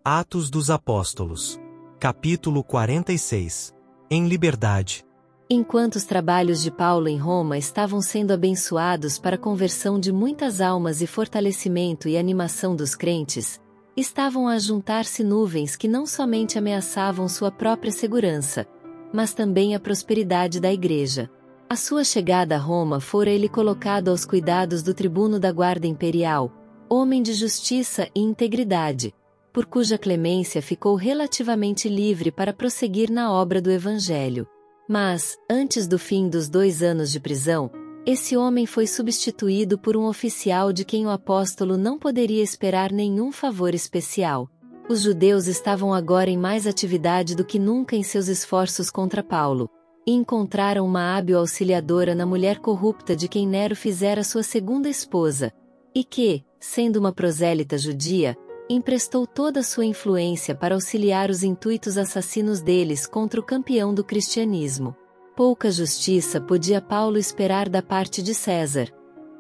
Atos dos Apóstolos. Capítulo 46. Em liberdade. Enquanto os trabalhos de Paulo em Roma estavam sendo abençoados para a conversão de muitas almas e fortalecimento e animação dos crentes, estavam a juntar-se nuvens que não somente ameaçavam sua própria segurança, mas também a prosperidade da igreja. A sua chegada a Roma fora ele colocado aos cuidados do tribuno da guarda imperial, homem de justiça e integridade, por cuja clemência ficou relativamente livre para prosseguir na obra do Evangelho. Mas, antes do fim dos 2 anos de prisão, esse homem foi substituído por um oficial de quem o apóstolo não poderia esperar nenhum favor especial. Os judeus estavam agora em mais atividade do que nunca em seus esforços contra Paulo, e encontraram uma hábil auxiliadora na mulher corrupta de quem Nero fizera sua segunda esposa, e que, sendo uma prosélita judia, emprestou toda a sua influência para auxiliar os intuitos assassinos deles contra o campeão do cristianismo. Pouca justiça podia Paulo esperar da parte de César,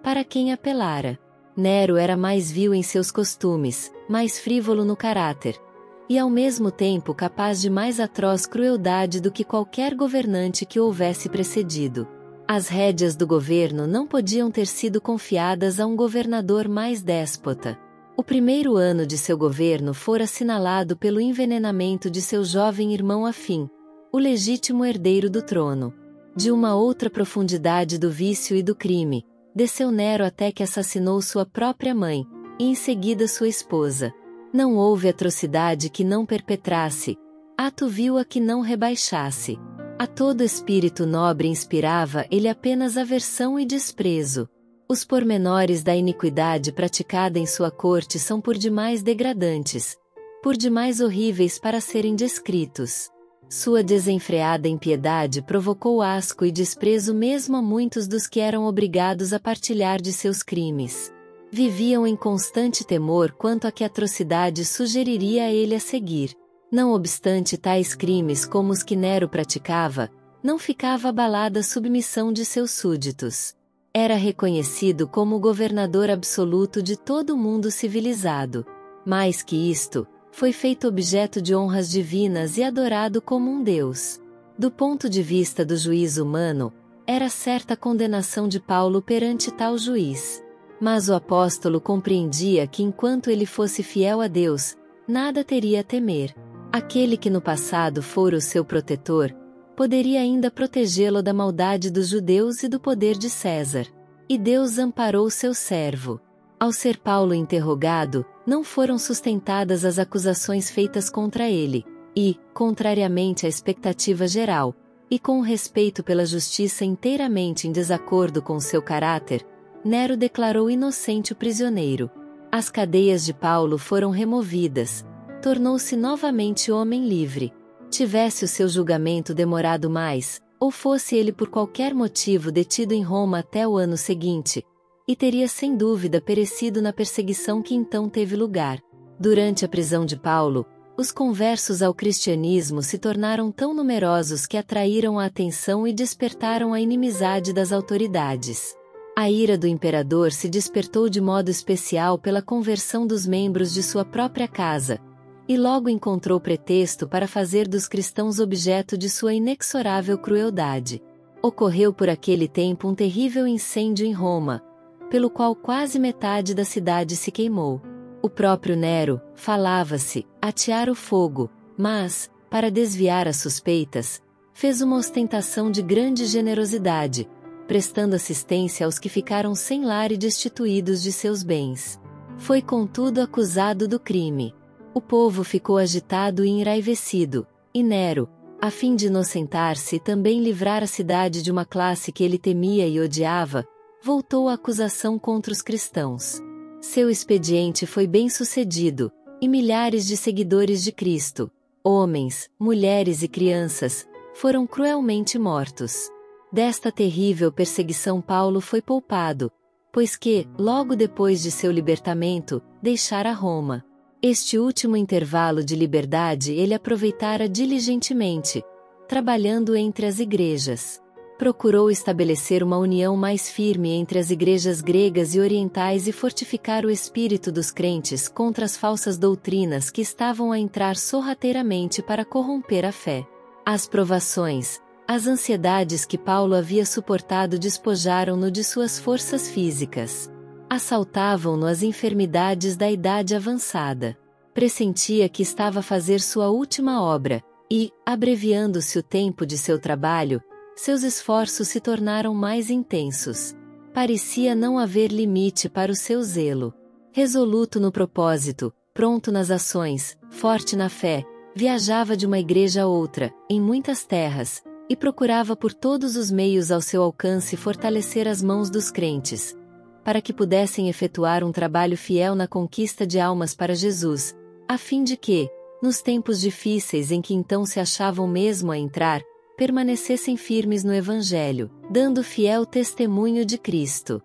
para quem apelara. Nero era mais vil em seus costumes, mais frívolo no caráter, e ao mesmo tempo capaz de mais atroz crueldade do que qualquer governante que o houvesse precedido. As rédeas do governo não podiam ter sido confiadas a um governador mais déspota. O primeiro ano de seu governo fora assinalado pelo envenenamento de seu jovem irmão Afim, o legítimo herdeiro do trono. De uma outra profundidade do vício e do crime, desceu Nero até que assassinou sua própria mãe, e em seguida sua esposa. Não houve atrocidade que não perpetrasse, ato vil a que não rebaixasse. A todo espírito nobre inspirava ele apenas aversão e desprezo. Os pormenores da iniquidade praticada em sua corte são por demais degradantes, por demais horríveis para serem descritos. Sua desenfreada impiedade provocou asco e desprezo mesmo a muitos dos que eram obrigados a partilhar de seus crimes. Viviam em constante temor quanto a que atrocidade sugeriria a ele a seguir. Não obstante tais crimes como os que Nero praticava, não ficava abalada a submissão de seus súditos. Era reconhecido como o governador absoluto de todo o mundo civilizado. Mais que isto, foi feito objeto de honras divinas e adorado como um deus. Do ponto de vista do juízo humano, era certa a condenação de Paulo perante tal juiz. Mas o apóstolo compreendia que enquanto ele fosse fiel a Deus, nada teria a temer. Aquele que no passado fora o seu protetor, poderia ainda protegê-lo da maldade dos judeus e do poder de César. E Deus amparou seu servo. Ao ser Paulo interrogado, não foram sustentadas as acusações feitas contra ele, e, contrariamente à expectativa geral, e com o respeito pela justiça inteiramente em desacordo com seu caráter, Nero declarou inocente o prisioneiro. As cadeias de Paulo foram removidas, tornou-se novamente homem livre. Tivesse o seu julgamento demorado mais, ou fosse ele por qualquer motivo detido em Roma até o ano seguinte, e teria sem dúvida perecido na perseguição que então teve lugar. Durante a prisão de Paulo, os conversos ao cristianismo se tornaram tão numerosos que atraíram a atenção e despertaram a inimizade das autoridades. A ira do imperador se despertou de modo especial pela conversão dos membros de sua própria casa, e logo encontrou pretexto para fazer dos cristãos objeto de sua inexorável crueldade. Ocorreu por aquele tempo um terrível incêndio em Roma, pelo qual quase metade da cidade se queimou. O próprio Nero, falava-se, atear o fogo, mas, para desviar as suspeitas, fez uma ostentação de grande generosidade, prestando assistência aos que ficaram sem lar e destituídos de seus bens. Foi contudo acusado do crime. O povo ficou agitado e enraivecido, e Nero, a fim de inocentar-se e também livrar a cidade de uma classe que ele temia e odiava, voltou a acusação contra os cristãos. Seu expediente foi bem sucedido, e milhares de seguidores de Cristo, homens, mulheres e crianças, foram cruelmente mortos. Desta terrível perseguição Paulo foi poupado, pois que, logo depois de seu libertamento, deixara Roma. Este último intervalo de liberdade ele aproveitara diligentemente, trabalhando entre as igrejas. Procurou estabelecer uma união mais firme entre as igrejas gregas e orientais e fortificar o espírito dos crentes contra as falsas doutrinas que estavam a entrar sorrateiramente para corromper a fé. As provações, as ansiedades que Paulo havia suportado despojaram-no de suas forças físicas. Assaltavam-no as enfermidades da idade avançada. Pressentia que estava a fazer sua última obra, e, abreviando-se o tempo de seu trabalho, seus esforços se tornaram mais intensos. Parecia não haver limite para o seu zelo. Resoluto no propósito, pronto nas ações, forte na fé, viajava de uma igreja a outra, em muitas terras, e procurava por todos os meios ao seu alcance fortalecer as mãos dos crentes, para que pudessem efetuar um trabalho fiel na conquista de almas para Jesus, a fim de que, nos tempos difíceis em que então se achavam mesmo a entrar, permanecessem firmes no Evangelho, dando fiel testemunho de Cristo.